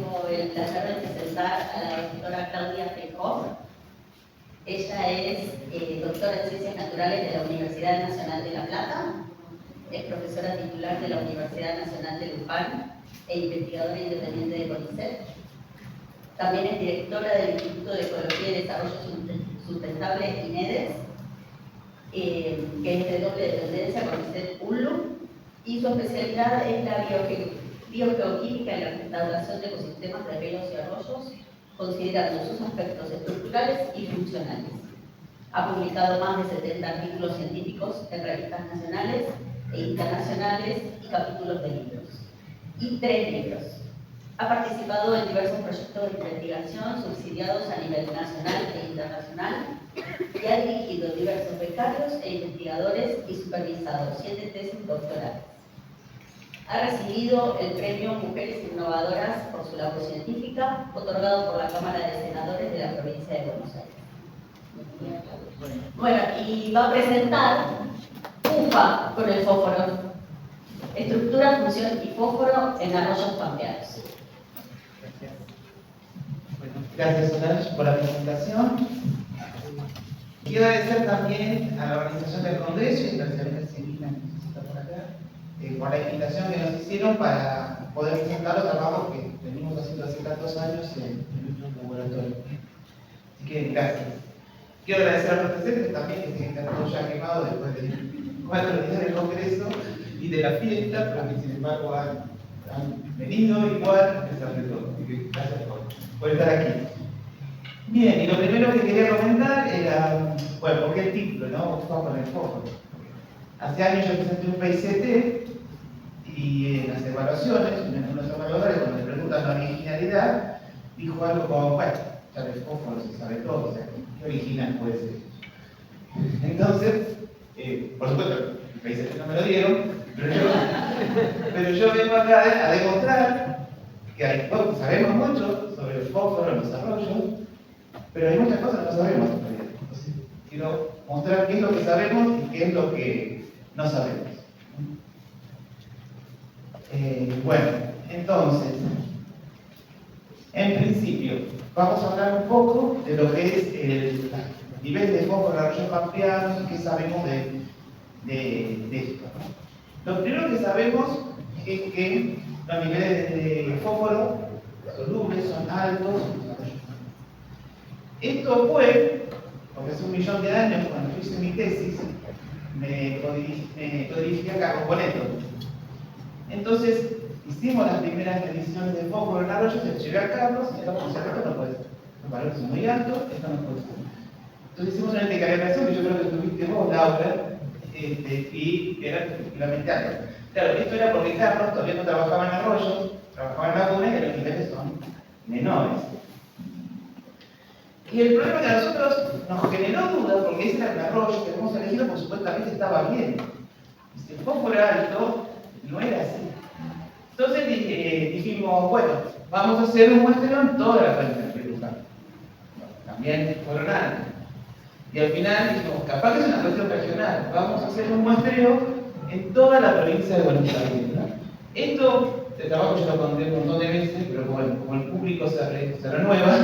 tengo el placer de presentar a la doctora Claudia Feijó. Ella es doctora en Ciencias Naturales de la Universidad Nacional de La Plata, es profesora titular de la Universidad Nacional de Luján e investigadora independiente de CONICET. También es directora del Instituto de Ecología y Desarrollo Sustentable INEDES, que es de doble dependencia con CONICET-UNLU, y su especialidad es la biogeoquímica y la restauración de ecosistemas de ríos y arroyos, considerando sus aspectos estructurales y funcionales. Ha publicado más de 70 artículos científicos en revistas nacionales e internacionales y capítulos de libros. Y 3 libros. Ha participado en diversos proyectos de investigación subsidiados a nivel nacional e internacional y ha dirigido diversos becarios e investigadores y supervisado 7 tesis doctorales. Ha recibido el premio Mujeres Innovadoras por su labor científica, otorgado por la Cámara de Senadores de la provincia de Buenos Aires. Bueno, y va a presentar UFA con el fósforo. Estructura, función y fósforo en arroyos pampeanos. Gracias, Solange, por la presentación. Quiero agradecer también a la organización del Congreso y especialmente a Silvina, que está por acá, por la invitación que nos hicieron para poder presentar los trabajos que venimos haciendo hace tantos años en nuestro laboratorio. Así que gracias. Quiero agradecer a los presentes también, que se quedaron ya quemados después de 4 días del Congreso y de la fiesta, pero que sin embargo han venido igual a pesar de todo. Así que gracias por estar aquí. Bien, y lo primero que quería comentar era, bueno, ¿por qué el título, no? UFA con el fósforo. Hace años yo presenté un PICT y en las evaluaciones, uno de los evaluadores, cuando le preguntan la originalidad, dijo algo como, bueno, ya el fósforo se sabe todo, o sea, ¿qué original puede ser? Entonces, por supuesto, el PICT no me lo dieron, pero yo vengo acá a demostrar que hay, bueno, sabemos mucho sobre el fósforo en los arroyos, pero hay muchas cosas que no sabemos todavía. Entonces, quiero mostrar qué es lo que sabemos y qué es lo que no sabemos. Bueno, entonces, en principio, vamos a hablar un poco de lo que es el nivel de fósforo en arroyos pampeanos y qué sabemos de esto, ¿no? Lo primero que sabemos es que los niveles de fósforo solubles son altos. Esto fue, porque hace 1.000.000 de años, cuando yo hice mi tesis, me codifiqué acá componentes. Entonces, hicimos las primeras mediciones de fósforo en arroyos, se llevé a Carlos, y Carlos decía, esto no puede ser. Los valores son muy altos, esto no puede ser. Entonces hicimos una intercalación que yo creo que tuviste vos, Laura, y era efectivamente alto. Claro, esto era porque Carlos todavía no trabajaba en arroyos, trabajaba en lagunas y los niveles son menores. Y el problema que a nosotros nos generó dudas, porque ese era el arroyo que hemos elegido, porque supuestamente estaba bien. Y si el fósforo era alto, no era así. Entonces dijimos, bueno, vamos a hacer un muestreo en toda la provincia de Luján. También fueron altos. Y al final dijimos, capaz que es una cuestión regional, vamos a hacer un muestreo en toda la provincia de Buenos Aires, ¿no? Esto, de trabajo yo lo conté un montón de veces, pero bueno, como el público se renueva,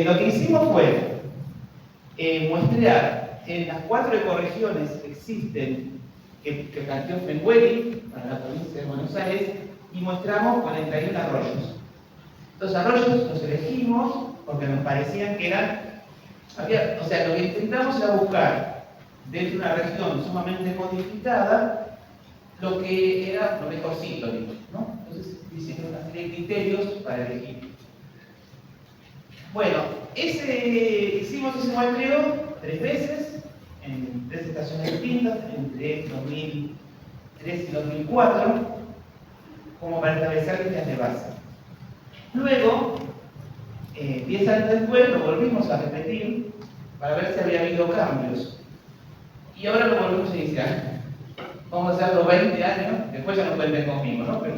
lo que hicimos fue muestrear en las 4 ecorregiones que existen que planteó Fenweli para la provincia de Buenos Aires y muestramos 41 arroyos. Los arroyos los elegimos porque nos parecían que eran, o sea, lo que intentamos era buscar dentro de una región sumamente modificada lo que era lo mejorcito, ¿no? Entonces hicimos una serie de criterios para elegir. Bueno, hicimos ese muestreo 3 veces, en 3 estaciones distintas, entre 2003 y 2004, como para establecer líneas de base. Luego, 10 años después, lo volvimos a repetir para ver si había habido cambios. Y ahora lo volvemos a iniciar. Vamos a hacerlo 20 años, después ya no cuenten conmigo, ¿no? Pero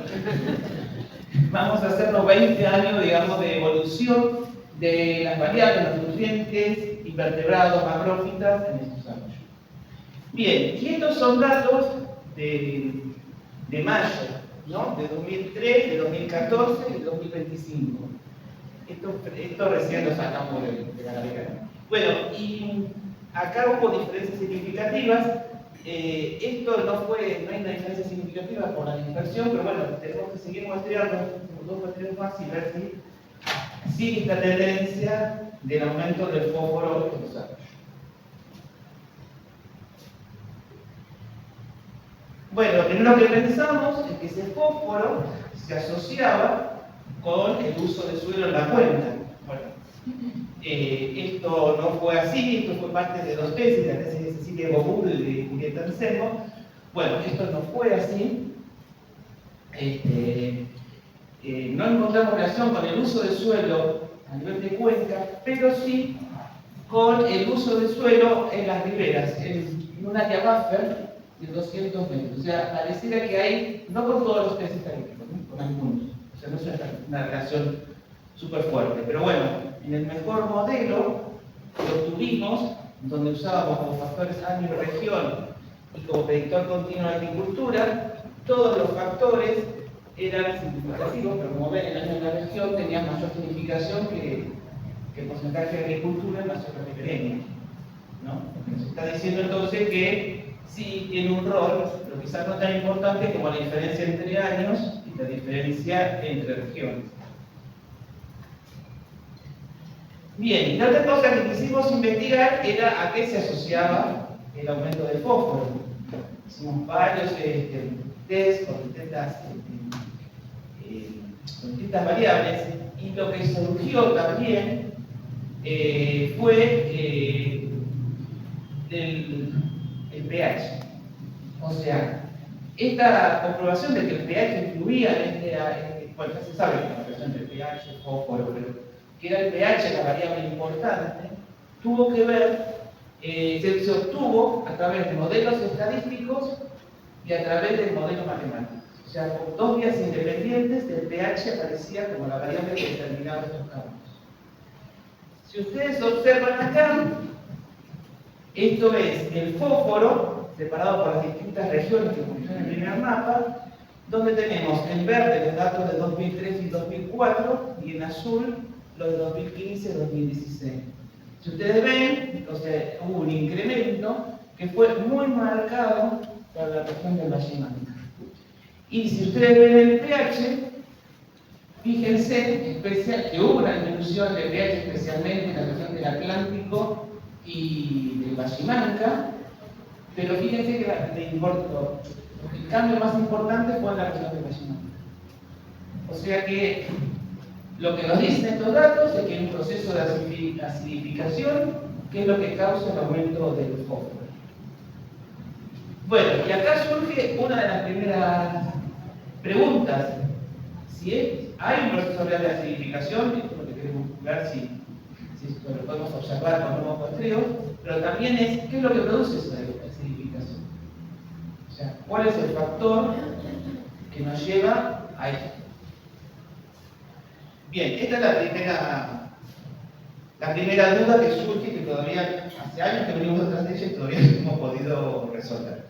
vamos a hacerlo 20 años, digamos, de evolución de las variables, los nutrientes, invertebrados, macrófitas en estos arroyos. Bien, y estos son datos de mayo ¿no? De 2003, de 2014 y de 2025. Esto recién lo sacamos de la galería. Bueno, y acá hubo diferencias significativas. Esto no hay una diferencia significativa por la dispersión, pero bueno, tenemos que seguir muestreando dos muestreos más y ver si sigue esta tendencia del aumento del fósforo en los árboles. Bueno, lo primero que pensamos es que ese fósforo se asociaba con el uso de suelo en la cuenca. Bueno, esto no fue así, esto fue parte de dos tesis, la tesis de Cecilia Gogudo y de Julieta Anselmo. Bueno, esto no fue así. No encontramos relación con el uso de suelo a nivel de cuenca, pero sí con el uso de suelo en las riberas, en un área buffer de 200 metros. O sea, pareciera que hay, no con todos los peces estadísticos, ¿no? Con algunos. O sea, no es una relación súper fuerte. Pero bueno, en el mejor modelo lo tuvimos, donde usábamos como factores año y región y como predictor continuo de agricultura, todos los factores eran significativos, pero como ven, el año de la región tenía mayor significación que el porcentaje de agricultura en la zona ribereña, ¿no? Nos está diciendo entonces que sí tiene un rol, pero quizás no tan importante como la diferencia entre años y la diferencia entre regiones. Bien, y la otra cosa que quisimos investigar era a qué se asociaba el aumento del fósforo. Hicimos varios test con distintas variables, y lo que surgió también fue el pH. O sea, esta comprobación de que el pH influía bueno, ya se sabe que la relación entre pH y fósforo, pero que era el pH la variable importante, tuvo que ver, se obtuvo a través de modelos estadísticos y a través del modelo matemático. O sea, con dos vías independientes, el pH aparecía como la variable que determinaba estos cambios. Si ustedes observan acá, esto es el fósforo separado por las distintas regiones que funcionan en el primer mapa, donde tenemos en verde los datos de 2003 y 2004 y en azul los de 2015 y 2016. Si ustedes ven, o sea, hubo un incremento que fue muy marcado para la región del Valle Manca. Y si ustedes ven el pH, fíjense que hubo una disminución de pH especialmente en la región del Atlántico y del Valle Manca, pero fíjense que el cambio más importante fue en la región del Valle Manca. O sea que lo que nos dicen estos datos es que hay un proceso de acidificación que es lo que causa el aumento del fósforo. Bueno, y acá surge una de las primeras preguntas. Si hay un proceso real de acidificación, esto es lo que queremos ver si esto lo podemos observar con nuevos muestreos, pero también es qué es lo que produce esa acidificación. O sea, cuál es el factor que nos lleva a esto. Bien, esta es la primera duda que surge, que todavía hace años que venimos detrás de ella y todavía no hemos podido resolver.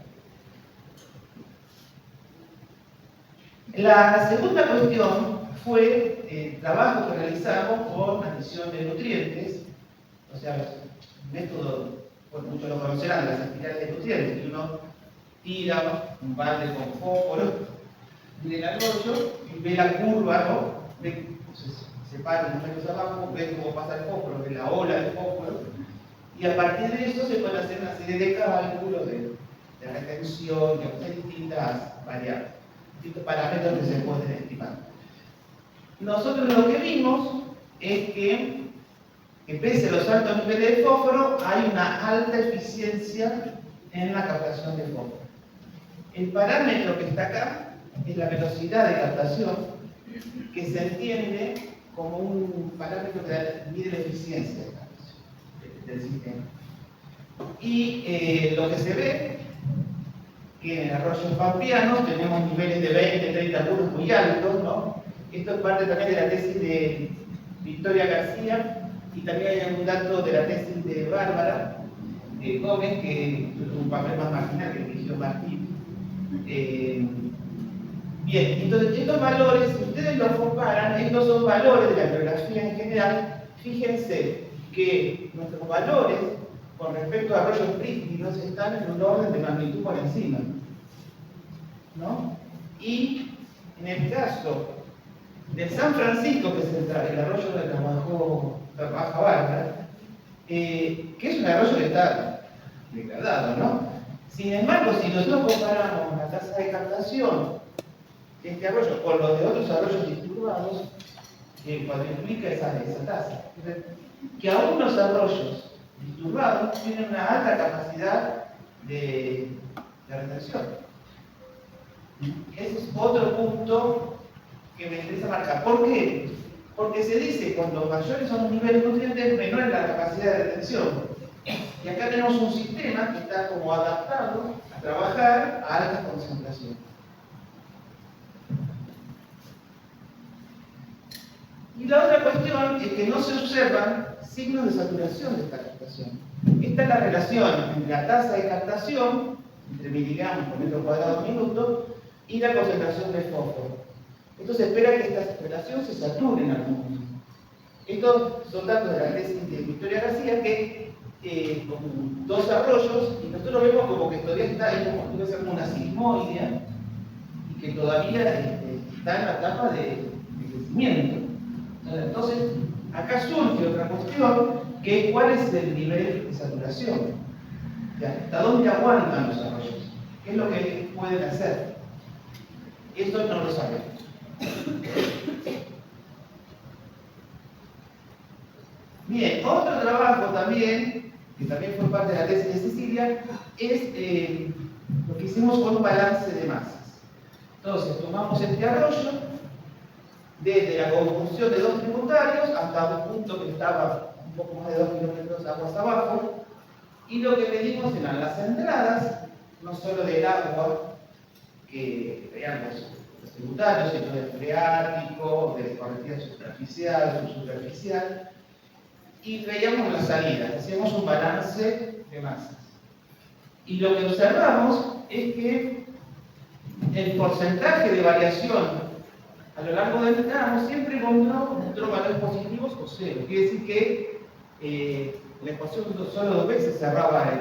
La segunda cuestión fue el trabajo que realizamos con adición de nutrientes, o sea, el método, bueno, muchos lo conocerán, de las espirales de nutrientes, que uno tira un balde con fósforo del arroyo y ve la curva, ¿no? Se para unos metros abajo, ve cómo pasa el fósforo, ve la ola del fósforo, y a partir de eso se puede hacer una serie de cálculos de retención, de distintas variables, distintos parámetros que se pueden estimar. Nosotros lo que vimos es que pese a los altos niveles de fósforo, hay una alta eficiencia en la captación de fósforo. El parámetro que está acá es la velocidad de captación, que se entiende como un parámetro que mide la eficiencia del sistema. Y lo que se ve, que en arroyos pampeanos tenemos niveles de 20, 30 puros muy altos, ¿no? Esto es parte también de la tesis de Victoria García, y también hay algún dato de la tesis de Bárbara Gómez, que tuvo un papel más marginal que eligió Martín. Bien, entonces estos valores, si ustedes los comparan, estos son valores de la bibliografía en general. Fíjense que nuestros valores con respecto a arroyos prístinos están en un orden de magnitud por encima, ¿no? Y en el caso de San Francisco, que es el arroyo de la Baja Bárbara, que es un arroyo que está degradado, ¿no? Sin embargo, si nosotros comparamos la tasa de captación de este arroyo con los de otros arroyos disturbados, cuadruplica esa tasa. Que aún los arroyos disturbados tienen una alta capacidad de retención. Ese es otro punto que me interesa marcar. ¿Por qué? Porque se dice que cuando mayores son los niveles nutrientes, menor es la capacidad de retención. Y acá tenemos un sistema que está como adaptado a trabajar a altas concentraciones. Y la otra cuestión es que no se observan signos de saturación de esta captación. Esta es la relación entre la tasa de captación, entre miligramos por metro cuadrado por minuto, y la concentración de fósforo. Esto se espera que esta relación se sature en algún momento. Estos son datos de la tesis de Victoria García que con dos arroyos, y nosotros vemos como que todavía está ahí, como debe ser como una sismoidea, y que todavía está en la etapa de crecimiento. Entonces, acá surge otra cuestión, que es cuál es el nivel de saturación. ¿Hasta dónde aguantan los arroyos? ¿Qué es lo que pueden hacer? Esto no lo sabemos. Bien, otro trabajo también, que también fue parte de la tesis de Cecilia, es lo que hicimos con un balance de masas. Entonces, tomamos este arroyo, desde la conjunción de dos tributarios hasta un punto que estaba un poco más de 2 kilómetros aguas abajo, y lo que medimos eran las entradas, no solo del agua, que veían los tributarios, sino del freático, de correntía superficial, subsuperficial, y veíamos las salidas, hacíamos un balance de masas. Y lo que observamos es que el porcentaje de variación a lo largo del tramo siempre mostró valores positivos o cero. Quiere decir que la ecuación solo dos veces cerraba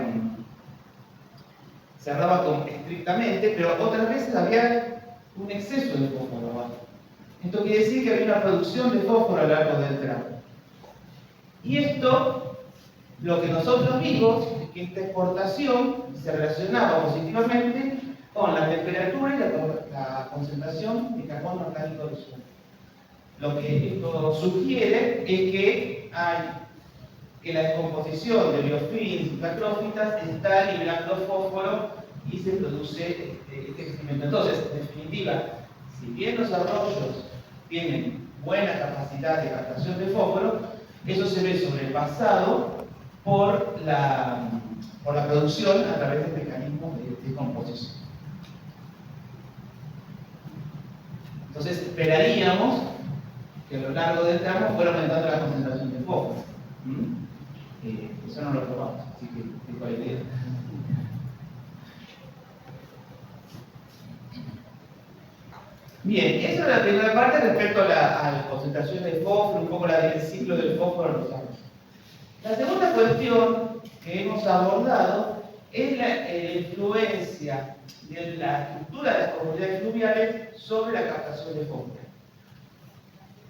estrictamente, pero otras veces había un exceso de fósforo abajo. Esto quiere decir que había una producción de fósforo a lo largo del tramo. Y esto, lo que nosotros vimos, es que esta exportación se relacionaba positivamente con la temperatura y la concentración de carbono orgánico del suelo. Lo que esto sugiere es que la descomposición de biofilms y catrófitas está liberando fósforo y se produce este crecimiento. Entonces, en definitiva, si bien los arroyos tienen buena capacidad de captación de fósforo, eso se ve sobrepasado por la producción a través de mecanismos de descomposición. Entonces esperaríamos que a lo largo del tramo fuera aumentando la concentración de fósforo. Eso no lo probamos, así que dejo la idea. Bien, esa es la primera parte respecto a la concentración de fósforo, un poco el ciclo del fósforo en los arroyos. La segunda cuestión que hemos abordado es la influencia de la estructura de las comunidades fluviales sobre la captación de fósforo.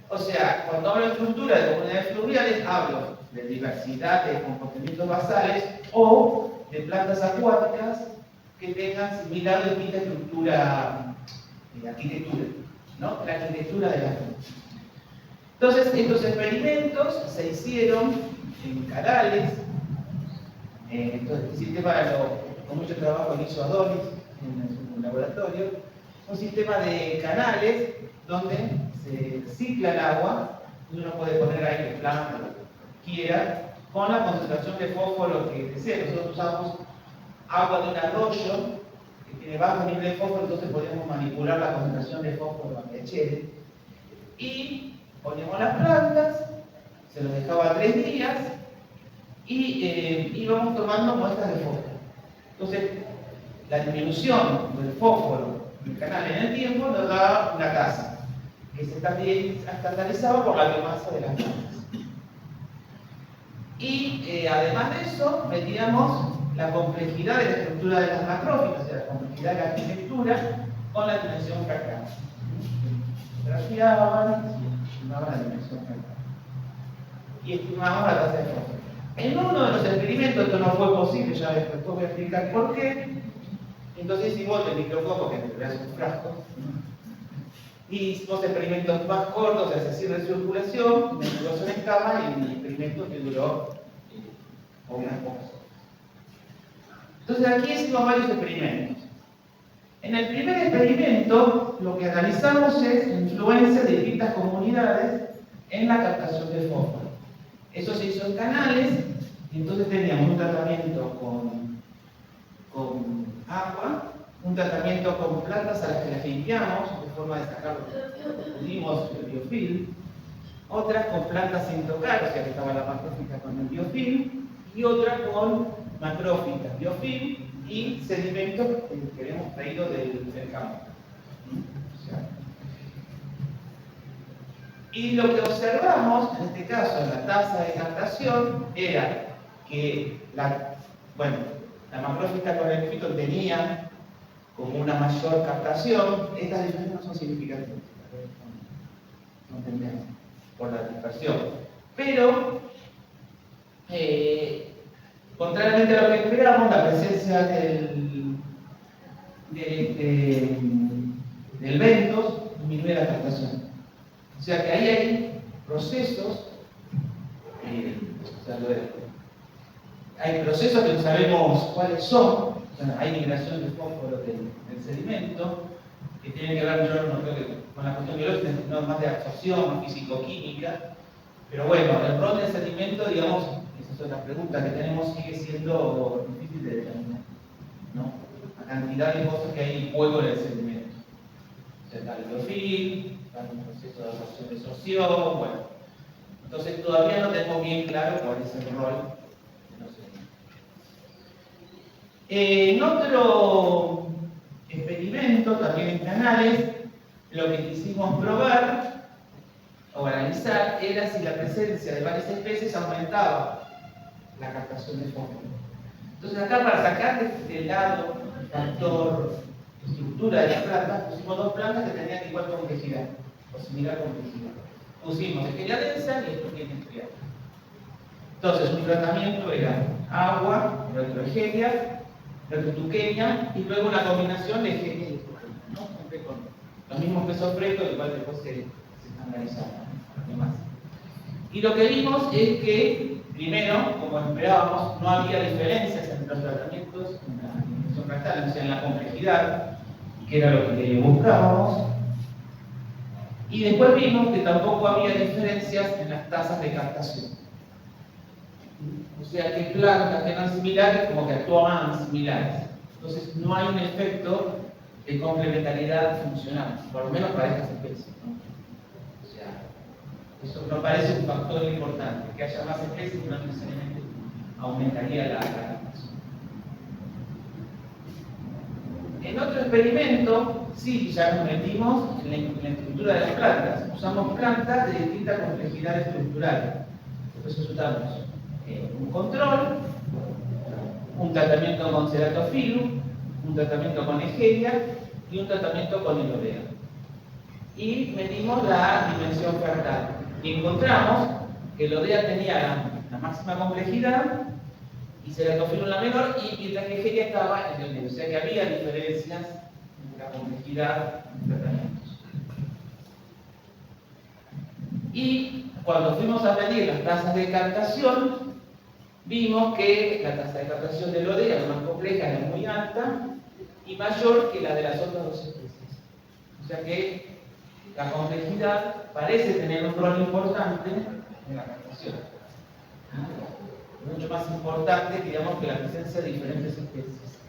O sea, cuando hablo de estructura de comunidades fluviales, hablo de diversidad de comportamientos basales o de plantas acuáticas que tengan similar o distinta estructura de arquitectura, ¿no? La arquitectura de la zona. Entonces, estos experimentos se hicieron en canales. Entonces, este sistema, con mucho trabajo, lo hizo Adonis en su laboratorio, un sistema de canales donde se cicla el agua, y uno puede poner ahí que planta, lo que quiera, con la concentración de fósforo que desee. Nosotros usamos agua de un arroyo que tiene bajo nivel de fósforo, entonces podemos manipular la concentración de fósforo a Michele. Y poníamos las plantas, se los dejaba 3 días y íbamos tomando muestras de fósforo. Entonces, la disminución del fósforo el canal en el tiempo, nos da una tasa que se estandarizaba por la biomasa de las plantas. Y además de eso, medíamos la complejidad de la estructura de las macrófilas, o sea, la complejidad de la arquitectura con la dimensión fractal. Grafiaban y estimaban la dimensión fractal. Y estimaban la tasa de fósforo. En uno de los experimentos esto no fue posible, ya después voy a explicar por qué. Entonces hicimos el microcopo, que en realidad es un frasco, y hicimos experimentos más cortos, es decir, recirculación, menudos en escama, y un experimento que duró unas pocas horas. Entonces aquí hicimos varios experimentos. En el primer experimento, lo que analizamos es la influencia de distintas comunidades en la captación de fósforo. Eso se hizo en canales, y entonces teníamos un tratamiento con agua, un tratamiento con plantas a las que las limpiamos, de forma de sacar lo que pudimos el biofilm, otras con plantas sin tocar, o sea que estaba la macrófita con el biofilm, y otras con macrófitas, biofilm y sedimentos que habíamos traído del campo. O sea, y lo que observamos, en este caso, en la tasa de captación, era que la macrófita con el fito tenía como una mayor captación. Estas diferencias no son significativas, no entendemos, por la dispersión. Pero, contrariamente a lo que esperábamos, la presencia del ventos disminuye la captación. O sea que ahí hay procesos, hay procesos que no sabemos cuáles son, o sea, hay migración de fósforo del sedimento, que tienen que ver, yo no creo que con la cuestión biológica, sino más de absorción, físico-química, pero bueno, el rol del sedimento, digamos, esa es otra pregunta que tenemos, sigue siendo difícil de determinar, ¿no? La cantidad de cosas que hay en juego en el sedimento. O sea, está el biofilm, está un proceso de absorción, bueno. Entonces todavía no tenemos bien claro cuál es el rol de los sedimentos. En otro experimento, también en canales, lo que quisimos probar o analizar era si la presencia de varias especies aumentaba la captación de fósforo. Entonces acá, para sacar de lado el factor estructura de las plantas, pusimos dos plantas que tenían igual complejidad o similar complejidad. Pusimos Escherichia densa y Escherichia industrial. Entonces un tratamiento era agua, el otro Escherichia, el otro Tuqueña, y luego una combinación de Escherichia y Tuqueña, ¿no? Siempre con los mismos pesos frescos, igual después se estandarizaron. Y lo que vimos es que, primero, como esperábamos, no había diferencias entre los tratamientos en la dimensión fractal, o sea, en la complejidad, que era lo que buscábamos. Y después vimos que tampoco había diferencias en las tasas de captación. O sea, que plantas que eran similares como que actuaban similares. Entonces, no hay un efecto de complementariedad funcional, por lo menos para estas especies, ¿no? O sea, eso no parece un factor importante, que haya más especies no necesariamente aumentaría la captación. En otro experimento, sí, ya nos metimos en la estructura de las plantas. Usamos plantas de distinta complejidad estructural. Entonces usamos un control, un tratamiento con Ceratophyllum, un tratamiento con Escherichia y un tratamiento con Elodea. Y medimos la dimensión fractal. Y encontramos que Elodea tenía la máxima complejidad y Ceratophyllum la menor, y mientras que Escherichia estaba en el medio. O sea que había diferencias en la complejidad de tratamientos. Y cuando fuimos a medir las tasas de captación, vimos que la tasa de captación de Elodea, la más compleja, era muy alta y mayor que la de las otras dos especies. O sea que la complejidad parece tener un rol importante en la captación. Mucho más importante, digamos, que la presencia de diferentes especies.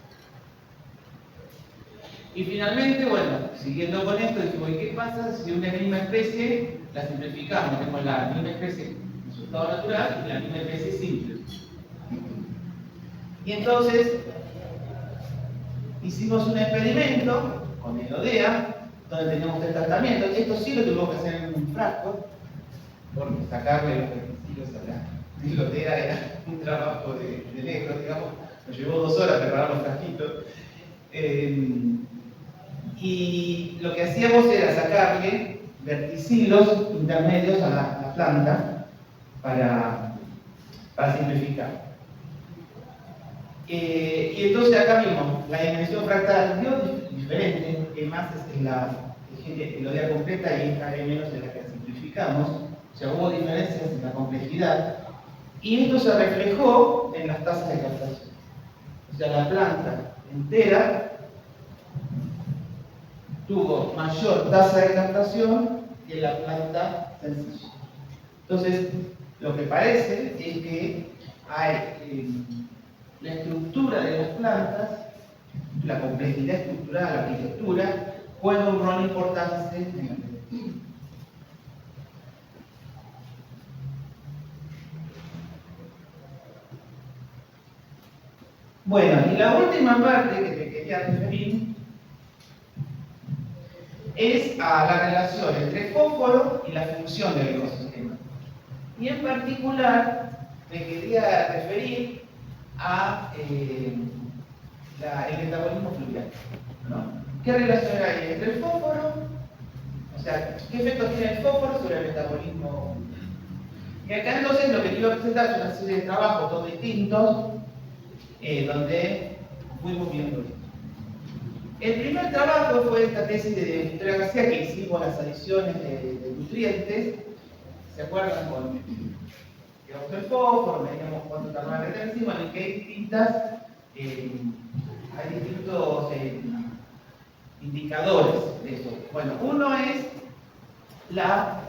Y finalmente, bueno, siguiendo con esto, dijimos, ¿y qué pasa si una misma especie la simplificamos? Tenemos la misma especie en su estado natural y la misma especie simple. Y entonces hicimos un experimento con el ODEA, donde teníamos el tratamiento. Esto sí lo tuvimos que hacer en un frasco, porque sacarle los pesticidas a la pilotera era un trabajo de lejos, digamos. Nos llevó 2 horas preparar los frasquitos. Y lo que hacíamos era sacarle verticilos intermedios a la planta para simplificar. Y entonces acá vimos la dimensión fractal diferente, que más es la ODEA completa y esta menos de la que simplificamos. O sea, hubo diferencias en la complejidad. Y esto se reflejó en las tasas de captación. O sea, la planta entera tuvo mayor tasa de captación que la planta sencilla. Entonces, lo que parece es que hay la estructura de las plantas, la complejidad estructural, la arquitectura, juega un rol importante en el proyecto. Bueno, y la última parte que te quería referir es a la relación entre fósforo y la función del ecosistema. Y en particular me quería referir a el metabolismo fluvial, ¿no? ¿Qué relación hay entre el fósforo? O sea, ¿qué efectos tiene el fósforo sobre el metabolismo? Y acá entonces lo que quiero presentar es una serie de trabajos todos distintos, donde fuimos viendo esto. El primer trabajo fue esta tesis de Victoria García que hicimos las adiciones de nutrientes. ¿Se acuerdan? Con el fósforo, medíamos cuánto tardaba la encima, en el que hay distintos indicadores de eso. Bueno, uno es la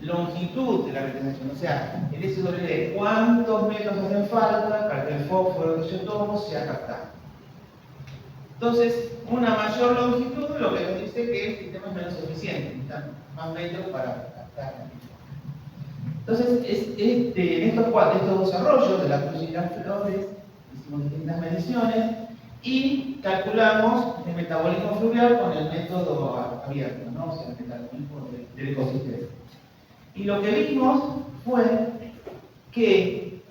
longitud de la retención, o sea, el SW, cuántos metros hacen falta para que el fósforo que yo tomo sea captado. Entonces, una mayor longitud lo que nos dice que el sistema es menos eficiente, necesitan más metros para captar. Entonces, en estos dos arroyos de la cruz y las flores, hicimos distintas mediciones y calculamos el metabolismo fluvial con el método abierto, ¿no? O sea, el metabolismo del ecosistema. Y lo que vimos fue que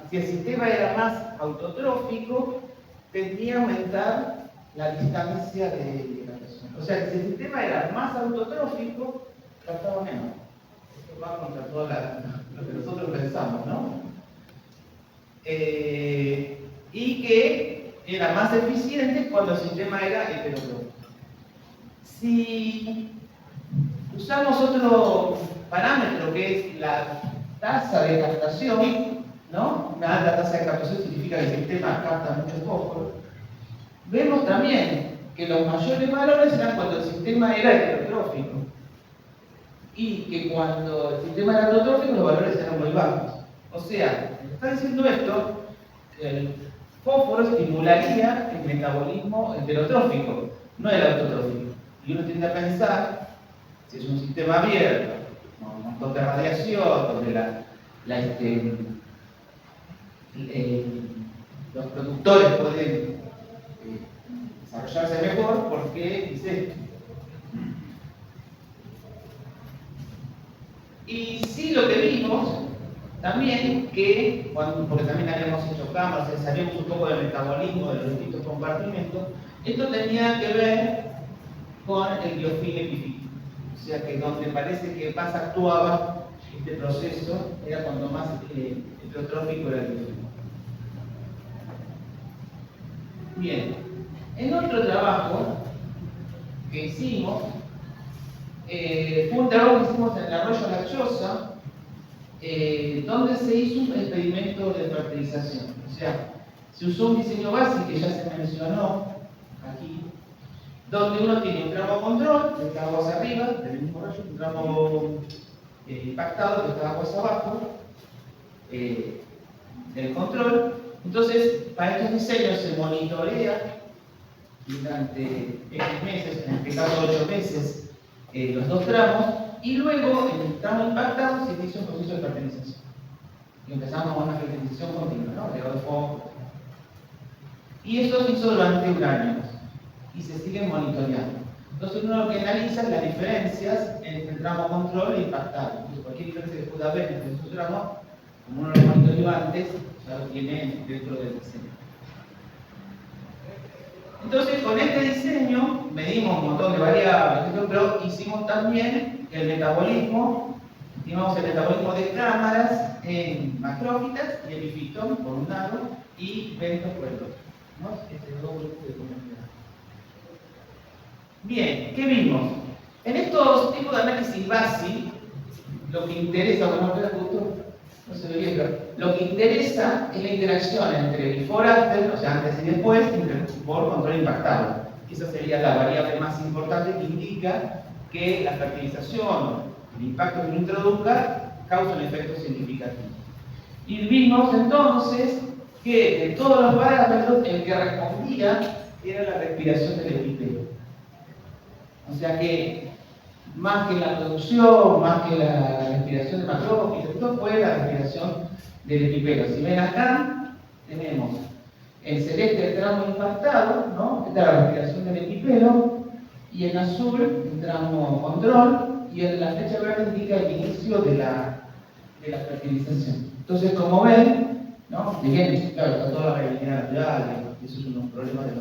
si el sistema era más autotrófico, tendía a aumentar la distancia de captación. O sea, que si el sistema era más autotrófico, captaba menos. Esto va contra todo lo que nosotros pensamos, ¿no? Y que era más eficiente cuando el sistema era heterotrófico. Si usamos otro parámetro que es la tasa de captación, ¿no? Una alta tasa de captación significa que el sistema capta mucho fósforo. Vemos también que los mayores valores eran cuando el sistema era heterotrófico y que cuando el sistema era autotrófico los valores eran muy bajos. O sea, está diciendo esto, que el fósforo estimularía el metabolismo heterotrófico, no el autotrófico. Y uno tiende a pensar, si es un sistema abierto, con un montón de radiación, donde los productores pueden desarrollarse mejor, ¿por qué dice esto? Y sí, lo que vimos también que, porque también habíamos hecho cámaras, sabíamos un poco del metabolismo de los distintos compartimentos, esto tenía que ver con el biofilm epifítico. O sea que donde parece que más actuaba este proceso era cuando más heterotrófico era el biofilm. Bien, en otro trabajo que hicimos, fue un trabajo que hicimos en el arroyo La Choza, donde se hizo un experimento de fertilización. O sea, se usó un diseño básico que ya se mencionó aquí, donde uno tiene un tramo control, que está aguas arriba, del mismo arroyo, un tramo impactado, que está aguas abajo, del control. Entonces, para estos diseños se monitorea durante X meses, en este caso 8 meses, los dos tramos, y luego en el tramo impactado se inicia un proceso de fertilización. Y empezamos con una fertilización continua, ¿no? Legado de fósforo. Y eso se hizo durante un año. y se siguen monitoreando. Entonces uno lo que analiza es las diferencias entre el tramo control e impactado. Entonces cualquier diferencia que pueda haber entre esos tramos, como uno lo monitoreó antes, ya lo tiene dentro del diseño. Entonces con este diseño medimos un montón de variables, pero hicimos también el metabolismo, estimamos el metabolismo de cámaras en macrófitas y epifitón por un lado y bentos por el otro, ¿no? Este dos grupos de comunidad. Bien, ¿qué vimos? En estos tipos de análisis básico, lo que interesa, bueno, no se ve bien, pero lo que interesa es la interacción entre before after, o sea, antes y después, por control impactado. Esa sería la variable más importante que indica que la fertilización, el impacto que uno introduzca, causa un efecto significativo. Y vimos entonces que de todos los parámetros, el que respondía era la respiración del epitelio. O sea que, más que la producción, más que la respiración de macrófilos, esto fue la respiración del epitelio. Si ven acá, tenemos en celeste el tramo impactado, ¿no? Esta es la respiración del epitelio, y en azul el tramo control, y en la flecha verde indica el inicio de la fertilización. Entonces, como ven, ¿no? Si bien, claro, está toda la variabilidad natural, eso es uno de los problemas de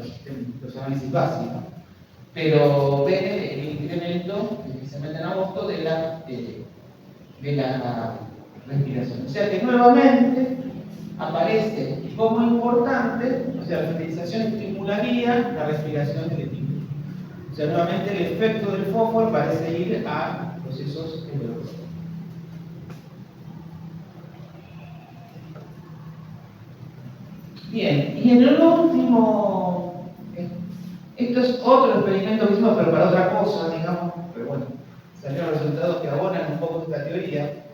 los análisis básicos, pero ven el incremento, especialmente en agosto, de la respiración. O sea que nuevamente aparece como importante, o sea, la fertilización estimularía la respiración del epitelio. O sea, nuevamente el efecto del fósforo parece ir a procesos embriológicos. Bien, y en el último, esto es otro experimento que hicimos, pero para otra cosa, digamos, pero bueno, salieron resultados que abonan un poco esta teoría.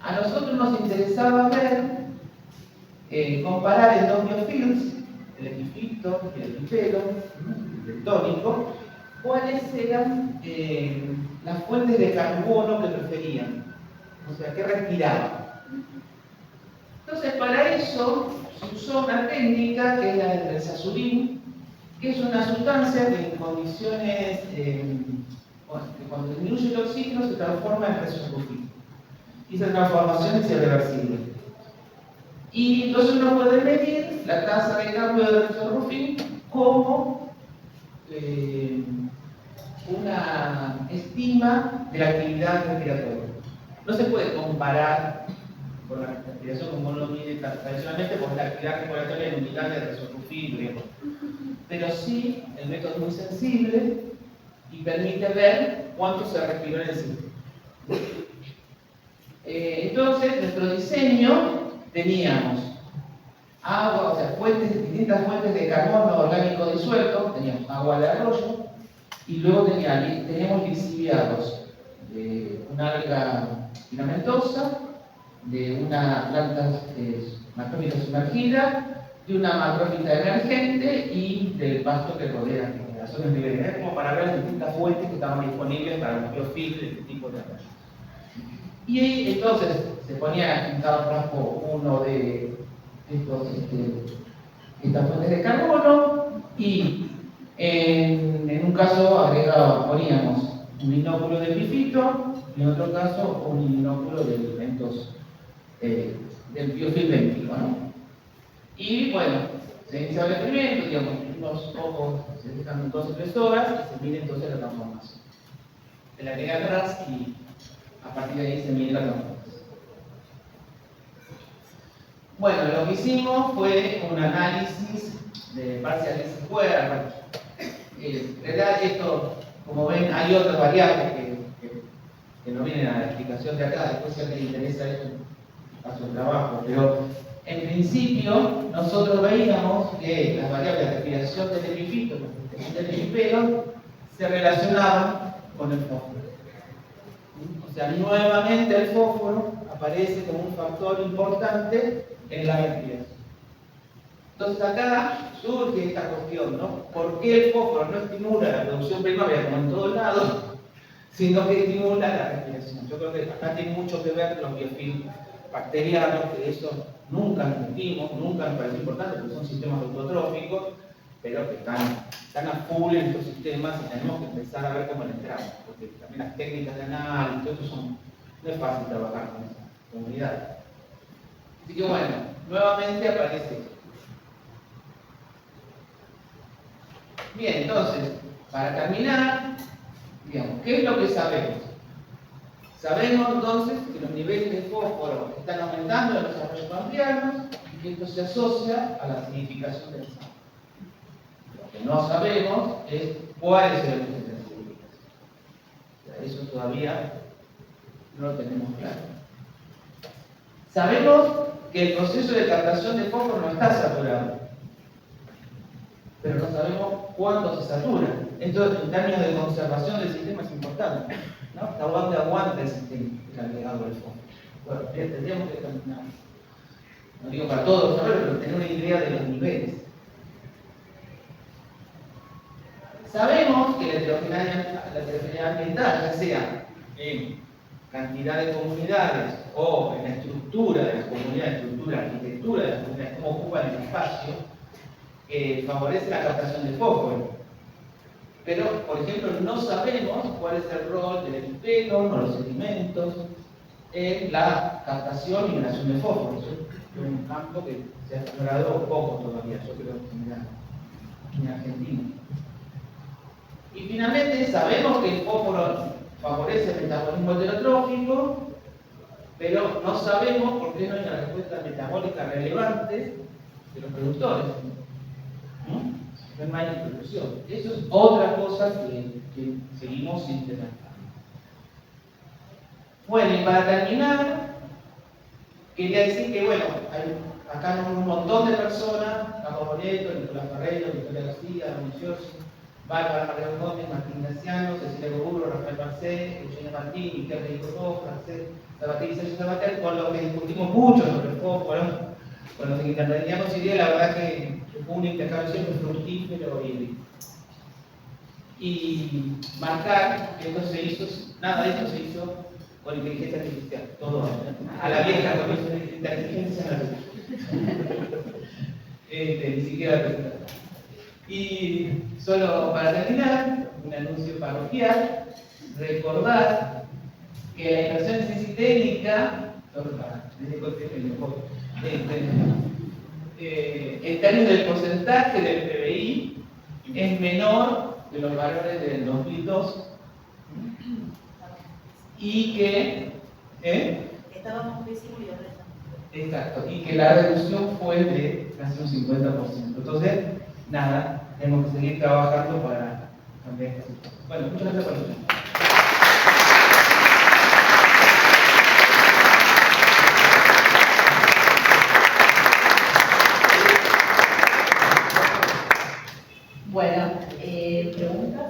A nosotros nos interesaba ver, comparar en dos biofilms, el epifito y el epitelo, el tónico, cuáles eran las fuentes de carbono que preferían, o sea, que respiraban. Entonces, para eso se usó una técnica que es la del resazulín, que es una sustancia que en condiciones, cuando disminuye el oxígeno, se transforma en resazulín. Y esa transformación es irreversible. Y entonces uno puede medir la tasa de cambio de resazulín como una estima de la actividad respiratoria. No se puede comparar con la respiración como uno lo mide tradicionalmente por la actividad respiratoria en unidad de resolución, pero sí el método es muy sensible y permite ver cuánto se respiró en el ciclo. Entonces, nuestro diseño teníamos agua, o sea, distintas fuentes de carbono orgánico disuelto, teníamos agua de arroyo y luego teníamos lixiviados de una alga filamentosa, de una planta macrófita sumergida, de una macrófita emergente y del pasto que rodea la zona ribereña, como para ver las distintas fuentes que estaban disponibles para los biofilms de este tipo de arroyo. Y entonces se ponía en cada frasco uno de estas fuentes de carbono y en un caso poníamos un inóculo de epifito y en otro caso un inóculo de elementos del biofilm benthico, ¿no? Y bueno, se inicia el experimento, digamos, unos pocos se dejan 2 o 3 horas y se mide entonces la transformación. Se la agrega atrás y a partir de ahí se mide la transformación. Bueno, lo que hicimos fue un análisis de partial square. En realidad esto, como ven, hay otras variables que no vienen a la explicación de acá, después si a alguien le interesa esto, paso el trabajo, pero en principio nosotros veíamos que las variables de respiración del epifito y del epipelo se relacionaban con el fósforo. O sea, nuevamente el fósforo aparece como un factor importante en la respiración. Entonces acá surge esta cuestión, ¿no? ¿Por qué el fósforo no estimula la producción primaria como en todos lados, sino que estimula la respiración? Yo creo que acá tiene mucho que ver los biofilms bacterianos, que eso nunca nos metimos, nunca nos pareció importante, porque son sistemas autotróficos, pero que están a full en estos sistemas y tenemos que empezar a ver cómo le entramos, porque también las técnicas de análisis, todo eso no es fácil trabajar con esa comunidad. Así que bueno, nuevamente aparece. Bien, entonces, para terminar, digamos, ¿qué es lo que sabemos? Sabemos entonces que los niveles de fósforo están aumentando en los arroyos pampeanos y que esto se asocia a la acidificación del sangre. Lo que no sabemos es cuál es el origen de la acidificación. O sea, eso todavía no lo tenemos claro. Sabemos que el proceso de captación de fósforo no está saturado, pero no sabemos cuándo se satura. Esto en términos de conservación del sistema es importante, ¿no? Hasta dónde aguanta el sistema, el agregado del fósforo. Bueno, bien, tendríamos que determinar, no digo para todos los errores, pero tener una idea de los niveles. Sabemos que la heterogeneidad ambiental, ya sea en cantidad de comunidades o en la estructura de las comunidades, arquitectura de las comunidades, cómo ocupan el espacio, favorece la captación de fósforo. Pero, por ejemplo, no sabemos cuál es el rol del epitelio o los sedimentos en la captación y liberación de fósforo. Es un campo que se ha explorado poco todavía, yo creo, en Argentina. Y finalmente sabemos que el fósforo favorece el metabolismo heterotrófico, pero no sabemos por qué no hay una respuesta metabólica relevante de los productores. No hay introducción. Eso es otra cosa que seguimos sin tener. Bueno, y para terminar, quería decir que, bueno, hay acá un montón de personas, Carlos Boleto, Nicolás Ferreiro, Victoria García, Municiosi, Bárbara Marlene Gómez, Martín Graciano, Cecilia Goburo, Rafael Marcé, Eugenia Martín, Miguel Rico, Francés, Sabater y Sergio Sabater, con lo que discutimos mucho sobre el fósforo, con los que interveníamos hoy día, la verdad que fue un intercambio siempre fructífero y marcar que esto se hizo, nada de esto se hizo con inteligencia artificial, todo a la vieja con inteligencia artificial. Ni siquiera presentar. Y solo para terminar, un anuncio parroquial, recordar que la inversión en ciencia y técnica, en términos del porcentaje del PBI, es menor de los valores del 2002 y que estábamos pésimos y ahora estamos. exacto, y que la reducción fue de casi un 50%. Entonces, nada, tenemos que seguir trabajando para cambiar esta situación. Bueno, muchas gracias por escuchar. Bueno, ¿preguntas?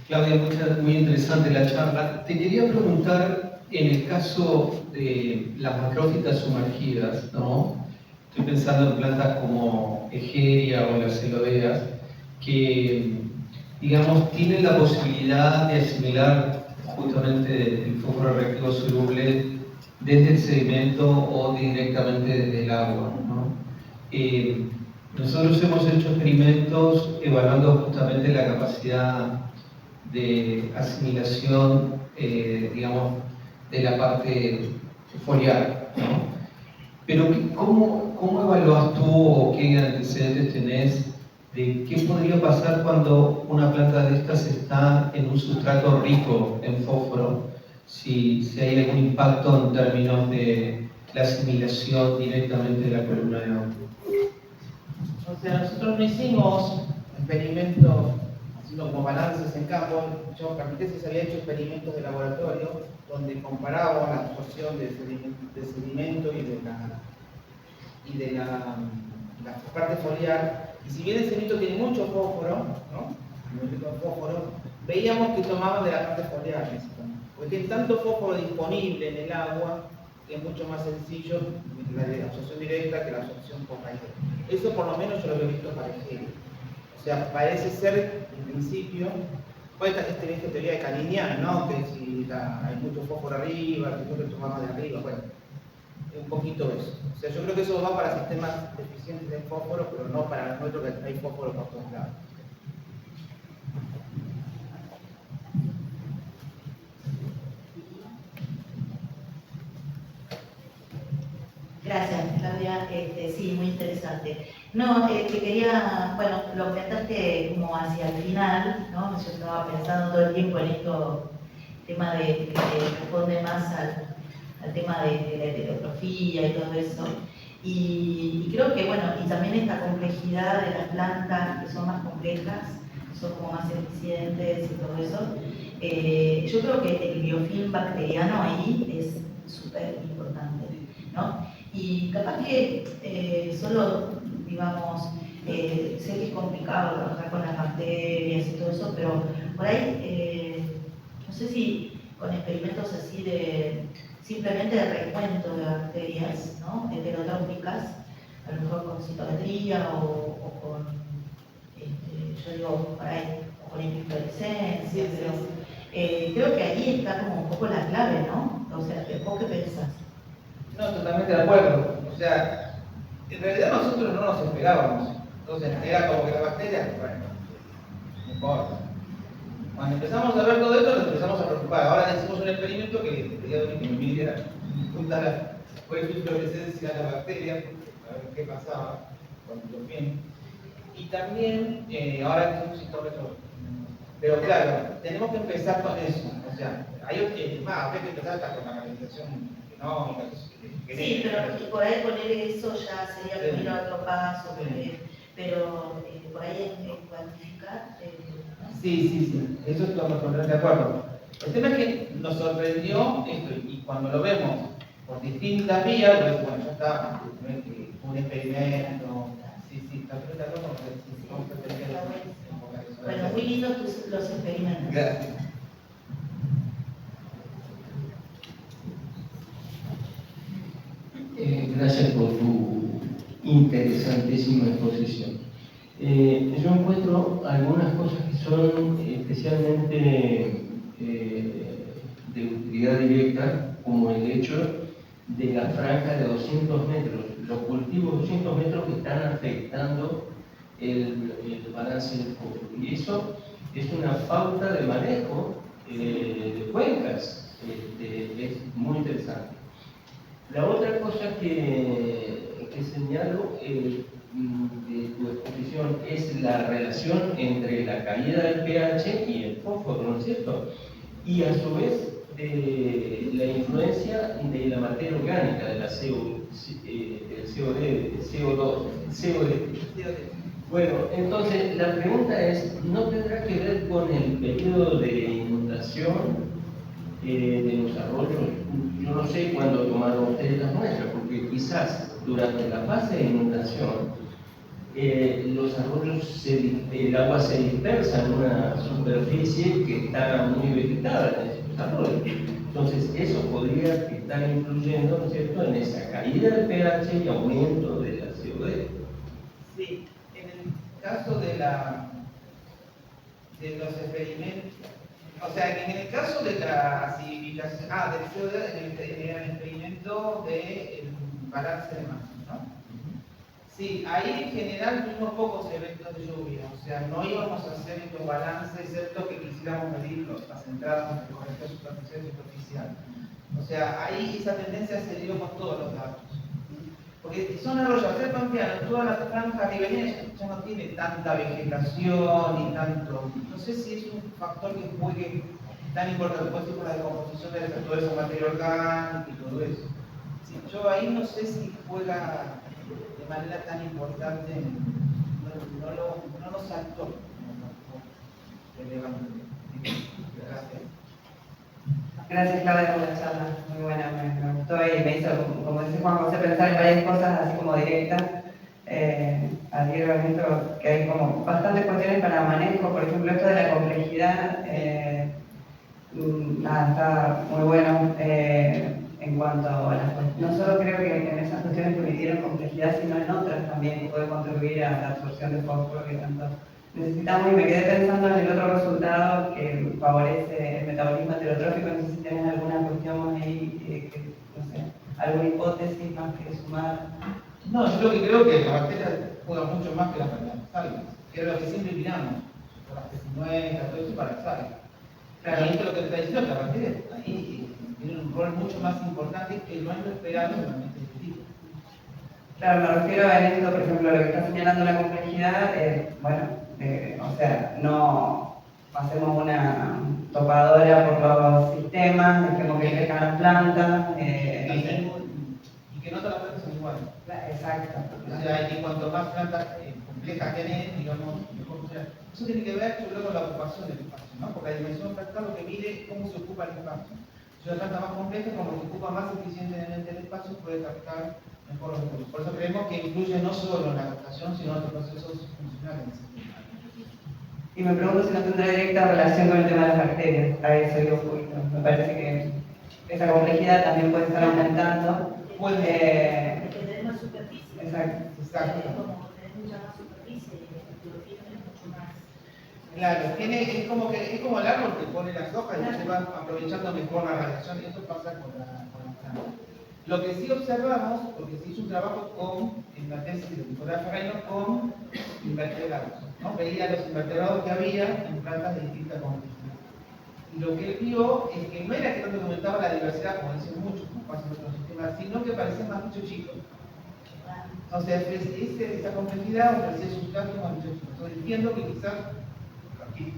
Claudia, muy interesante la charla. Te quería preguntar, en el caso de las macrófitas sumergidas, ¿no? Estoy pensando en plantas como Egeria o las celodeas, que, digamos, tienen la posibilidad de asimilar justamente el fósforo reactivo soluble desde el sedimento o directamente desde el agua, ¿no? Nosotros hemos hecho experimentos evaluando justamente la capacidad de asimilación, digamos, de la parte foliar, ¿no? Pero ¿cómo evalúas tú o qué antecedentes tenés de qué podría pasar cuando una planta de estas está en un sustrato rico en fósforo, si hay algún impacto en términos de la asimilación directamente de la columna de agua? O sea, nosotros no hicimos experimentos haciendo como balances en campo. Yo, Carpintesi, se había hecho experimentos de laboratorio donde comparábamos la absorción de sedimento y de la parte foliar. Y si bien el sedimento tiene mucho fósforo, ¿no? Muy rico en fósforo, veíamos que tomaban de la parte foliar, porque tiene tanto fósforo disponible en el agua que es mucho más sencillo la absorción directa que la absorción por raíz. Eso por lo menos yo lo había visto para Egeria. O sea, parece ser, en principio, Pues esta teoría de Calinian, ¿no? Que si hay mucho fósforo arriba, que tengo que tomar más de arriba, bueno, es un poquito eso. O sea, yo creo que eso va para sistemas deficientes de fósforo, pero no para los nuestros que hay fósforo por todos lados. Gracias, Claudia. Sí, muy interesante. No, que quería, bueno, lo comentaste como hacia el final, ¿no? Yo estaba pensando todo el tiempo en esto, tema de que responde más al tema de la heterotropía y todo eso. Y creo que, bueno, y también esta complejidad de las plantas que son más complejas, que son como más eficientes y todo eso, yo creo que el biofilm bacteriano ahí es súper importante, ¿no? Y capaz que solo, digamos, sé que es complicado trabajar con las bacterias y todo eso, pero por ahí, no sé si con experimentos así de simplemente de recuento de bacterias, ¿no? Heterotróficas, a lo mejor con citometría o con, yo digo, por ahí, o con inflorescencia, pero creo que ahí está como un poco la clave, ¿no? O sea, ¿vos qué pensás? No, totalmente de acuerdo. O sea, en realidad nosotros no nos esperábamos. Entonces, era como que la bacteria, bueno, no importa. Cuando empezamos a ver todo esto, nos empezamos a preocupar. Ahora hicimos un experimento que le pedí a Doni que me viniera a contar cuál es la fluorescencia de la bacteria, a ver qué pasaba cuando lo bien. Y también, ahora hicimos un citómetro. Pero claro, tenemos que empezar con eso. O sea, hay que empezar hasta con la canalización genómica. Sí, pero por ahí poner eso ya sería primero otro paso, pero por ahí en cuantificar. ¿No? Sí, eso estamos completamente de acuerdo. El tema es que nos sorprendió esto, y cuando lo vemos por distintas vías, pues bueno, ya está, un experimento. Sí, está completamente de acuerdo con que sí, vamos a tener que. Bueno, muy lindos los experimentos. Gracias. Gracias por tu interesantísima exposición. Yo encuentro algunas cosas que son especialmente de utilidad directa, como el hecho de la franja de 200 metros, los cultivos de 200 metros que están afectando el balance del fósforo. Y eso es una pauta de manejo de cuencas, es muy interesante. La otra cosa que señalo de tu exposición es la relación entre la caída del pH y el fósforo, ¿no es cierto? Y a su vez de la influencia de la materia orgánica, de la COD. Bueno, entonces la pregunta es, ¿no tendrá que ver con el periodo de inundación de los arroyos? Yo no sé cuándo tomaron ustedes las muestras, porque quizás durante la fase de inundación los arroyos, el agua se dispersa en una superficie que está muy vegetada en esos arroyos. Entonces eso podría estar influyendo, ¿no es cierto?, en esa caída del pH y aumento de la COD. Sí, en el caso de los experimentos, o sea, en el caso de la acidificación, del CO2, en el experimento del balance de masas, ¿no? Sí, ahí en general tuvimos pocos eventos de lluvia, o sea, no íbamos a hacer estos balances, excepto que quisiéramos medirlos, las entradas de corrección superficial y superficial. O sea, ahí esa tendencia se dio con todos los datos. Porque son arroyos, hacer Pampeano, toda la franja ribereña ya no tiene tanta vegetación y tanto. No sé si es un factor que juegue tan importante, puede ser por la decomposición de toda esa materia orgánica y todo eso. Sí, yo ahí no sé si juega de manera tan importante, no nos saltó relevante. Gracias. Gracias, Claudia, por la charla. Muy buena, me gustó y me hizo, como dice Juan José, pensar en varias cosas así como directas. Adhiero a esto que hay como bastantes cuestiones para manejo, por ejemplo, esto de la complejidad. Está muy bueno en cuanto a las cuestiones. No solo creo que en esas cuestiones que me dieron complejidad, sino en otras también que puede contribuir a la absorción de fósforo que tanto necesitamos, y me quedé pensando en el otro resultado que favorece el metabolismo heterotrófico. No sé si tenés alguna cuestión ahí, no sé, alguna hipótesis más que sumar. No, yo lo que creo que las bacterias juegan mucho más que las algas, que era lo que siempre miramos, por las T50, todo eso para las algas. Claro, y esto lo que te está diciendo es que las bacterias ahí tienen un rol mucho más importante que no han esperado en el ambiente de este tipo. Claro, me refiero a esto, por ejemplo, lo que está señalando la complejidad, o sea, no hacemos una topadora por los sistemas, dejemos que crezcan las plantas, y que no todas las plantas son iguales. Exacto. O sea, y cuanto más plantas complejas tenés, digamos, mejor funciona. Eso tiene que ver, yo creo, con la ocupación del espacio, ¿no? Porque la dimensión fractal lo que mide es cómo se ocupa el espacio. Si una planta más compleja, como se ocupa más eficientemente el espacio, puede captar mejor los recursos. Por eso creemos que influye no solo en la captación, sino en otros procesos funcionales. Y me pregunto si no tendrá directa relación con el tema de las bacterias. A eso digo justo. Me parece que esa complejidad también puede estar aumentando. Porque tenés más superficie. Exacto. Como tenés mucha más superficie y el clorofilo es mucho más. Claro, es como el árbol que pone las hojas y se va aprovechando mejor la radiación, y eso pasa con la planta. Lo que sí observamos, porque se hizo un trabajo en la tesis de Nicolás Ferreiro con invertebrados, ¿no? Veía los invertebrados que había en plantas de distinta complejidad. Y lo que él vio es que no era que tanto aumentaba la diversidad, como dicen muchos, como pasa en otros sistemas, sino que parecían más bichos chicos. O sea, esa complejidad ofrecía sustancias más bichos chicos. Entonces entiendo que quizás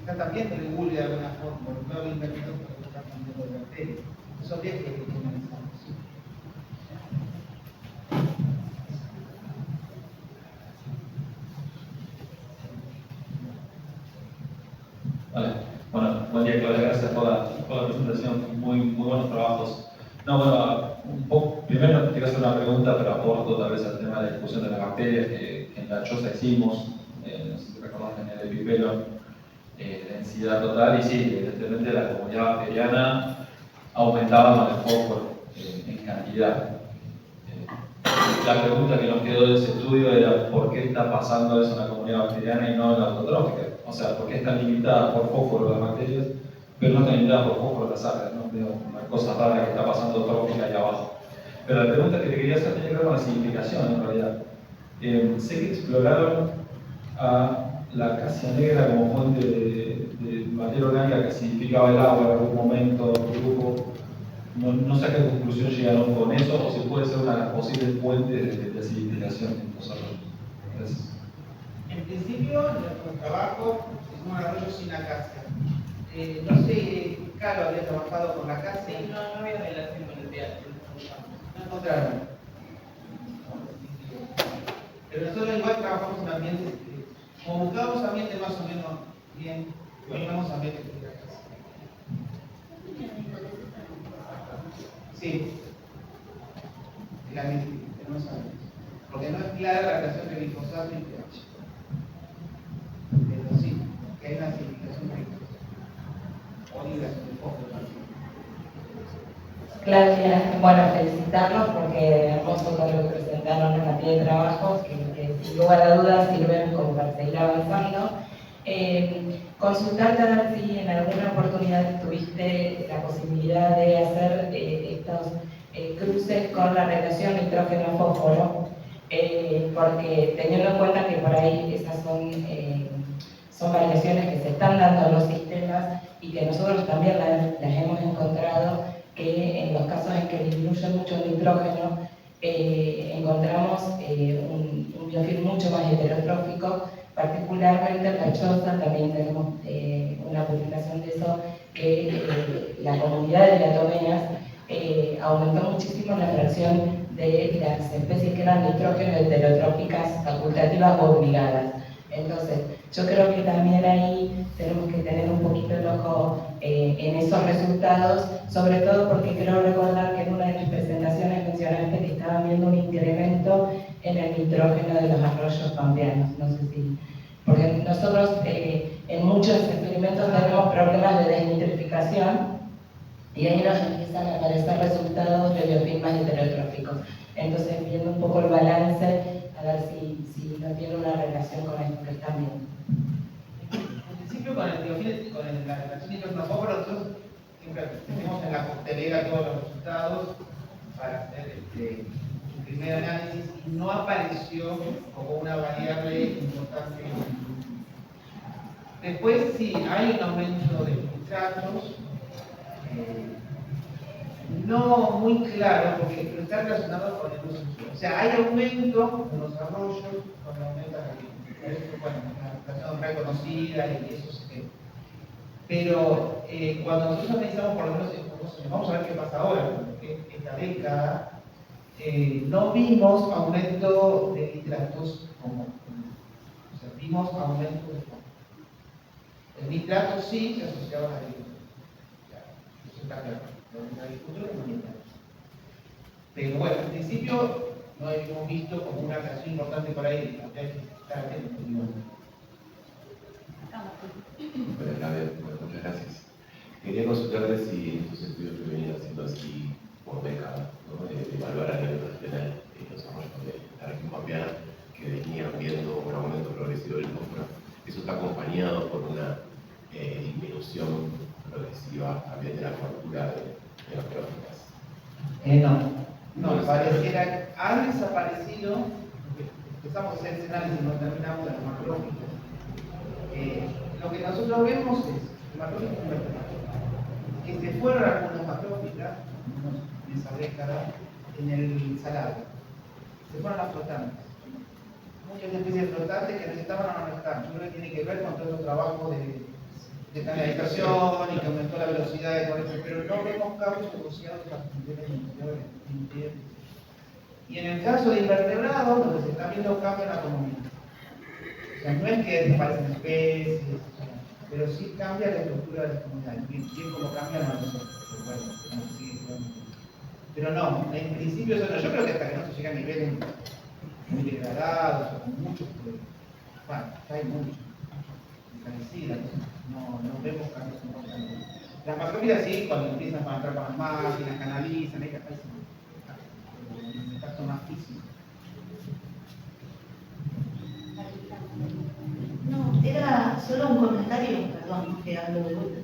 también regule de alguna forma, porque no había invertido para buscar cambiando de bacterias. Eso habría que analizar. Vale. Bueno, buen día, Claudia, gracias por la presentación, muy buenos trabajos. No, bueno, un poco, primero quiero hacer una pregunta, pero aporto tal vez al tema de la discusión de las bacterias que en la choza hicimos, no sé si recordás en el epipelo, densidad total, y sí, evidentemente la comunidad bacteriana aumentaba con el fósforo en cantidad. La pregunta que nos quedó de ese estudio era ¿por qué está pasando eso en la comunidad bacteriana y no en la autotrófica? O sea, ¿por qué están limitadas por fósforo las bacterias, pero no están limitadas por fósforo las algas? ¿No? Veo una cosa rara que está pasando trófica ahí abajo. Pero la pregunta que te quería hacer tiene que ver con la significación en realidad. Sé que exploraron a la acacia negra como fuente de materia orgánica que acidificaba el agua en algún momento, grupo. No sé a qué conclusión llegaron con eso, o si puede ser una posible fuente de acidificación en los arroyos. Gracias. En principio, nuestro trabajo es un arroyo sin acacia. No sé, Caro había trabajado con la acacia. No había relación con el pH. No encontraron. Pero nosotros igual trabajamos en ambientes, como buscamos ambientes más o menos bien, buscamos ambientes de la acacia. Sí, el ambiente, tenemos ambientes. Porque no es clara la relación de glifosato y pH. Pero sí, que hay una acidificación de glifosato. O liberación de fósforo. Claudia, bueno, felicitarlos porque hermoso todo lo que presentaron en la pie de trabajo, que sin lugar a dudas sirven como para seguir avanzando. Consultarte a ver si en alguna oportunidad tuviste la posibilidad de hacer estos cruces con la relación nitrógeno-fósforo, porque teniendo en cuenta que por ahí esas son variaciones que se están dando en los sistemas y que nosotros también las hemos encontrado, que en los casos en que disminuye mucho el nitrógeno, encontramos un biofilm mucho más heterotrófico. Particularmente en la choza también tenemos una publicación de eso, que la comunidad de diatomeas aumentó muchísimo la fracción de las especies que eran nitrógeno heterotróficas facultativas o obligadas. Entonces, yo creo que también ahí tenemos que tener un poquito el ojo en esos resultados, sobre todo porque creo recordar que en una de las presentaciones mencionaste que estaban viendo un incremento en el nitrógeno de los arroyos pampeanos. No sé si... Porque nosotros en muchos experimentos tenemos problemas de desnitrificación y ahí nos empiezan a aparecer resultados de biofilmas heterotróficos. Entonces, viendo un poco el balance, a ver si no tiene una relación con esto que están viendo. en la relación nitrógeno-fósforo, nosotros siempre tenemos en la coctelera todos los resultados para hacer un primer análisis y no apareció como una variable importante. Después sí, hay un aumento de nitratos, no muy claro, pero está relacionado con el uso del suelo. O sea, hay aumento en los arroyos cuando aumenta la agricultura. Bueno, una relación reconocida y eso se ve. Pero cuando nosotros analizamos por lo menos estos 2 años, vamos a ver qué pasa ahora, porque esta década no vimos aumento de nitratos como. O sea, vimos aumento de fósforo. El nitrato sí se asociaba a la agricultura. Eso está claro. La agricultura no nitratos. Pero bueno, en principio no hemos visto como una relación importante por ahí. Hay que estar atentos. Bueno, muchas gracias. Quería consultarle si estos estudios que venían haciendo así por década, ¿no? De evaluar a nivel regional los arroyos de la región pampeana, que venían viendo un aumento progresivo del fósforo, eso está acompañado por una disminución progresiva también de la cobertura de las biológicas. No, pareciera, ha desaparecido, empezamos a hacer ese análisis, no terminamos de las macrológicas. Lo que nosotros vemos es macrológicas que se fueron algunas macrológicas en esa década en el salado, se fueron las flotantes. Muchas especies flotantes que necesitaban o no están. Yo creo que tiene que ver con todo el trabajo de canalización y que aumentó la velocidad de corriente, pero no vemos cambios asociados a las funciones interiores. Y en el caso de invertebrados, donde se está viendo cambios en la economía. O sea, no es que desaparecen especies, pero sí cambia la estructura de las comunidades. Bien como cambian a nosotros, pero no, en principio eso no. Yo creo que hasta que no se llega a niveles muy degradados, o muchos problemas. Bueno, hay muchos. No vemos cambios importantes. Las macrófilas sí, cuando empiezan a entrar con las máquinas, canalizan, hay que hacer un impacto más físico. No, era solo un comentario, perdón, que hablo de vuelta.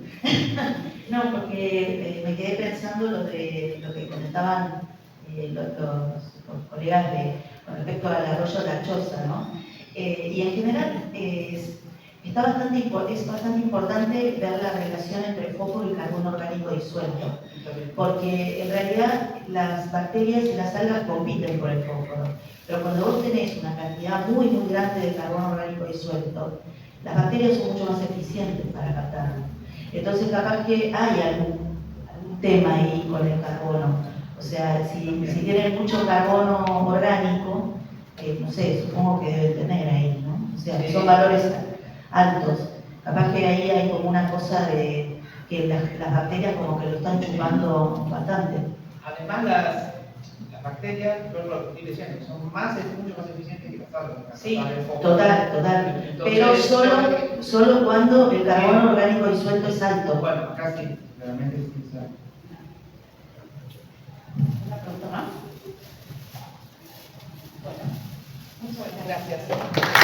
No, porque me quedé pensando lo que comentaban los colegas con respecto al arroyo de la Choza, ¿no? Y en general es bastante importante ver la relación entre fósforo y carbono orgánico disuelto, porque en realidad las bacterias y las algas compiten por el fósforo, pero cuando vos tenés una cantidad muy grande de carbono orgánico disuelto, las bacterias son mucho más eficientes para captarlo. Entonces capaz que hay algún tema ahí con el carbono. O sea, si tienen mucho carbono orgánico, no sé, supongo que deben tener ahí, ¿no? O sea, son valores altos. Capaz que ahí hay como una cosa de que las bacterias como que lo están chupando bastante. Además, las bacterias, yo lo estoy diciendo, son mucho más eficientes que las algas. Sí, total. Entonces, pero solo cuando el carbono orgánico disuelto es alto. Bueno, acá sí, realmente sí. ¿Una pregunta más? Bueno, muchas gracias.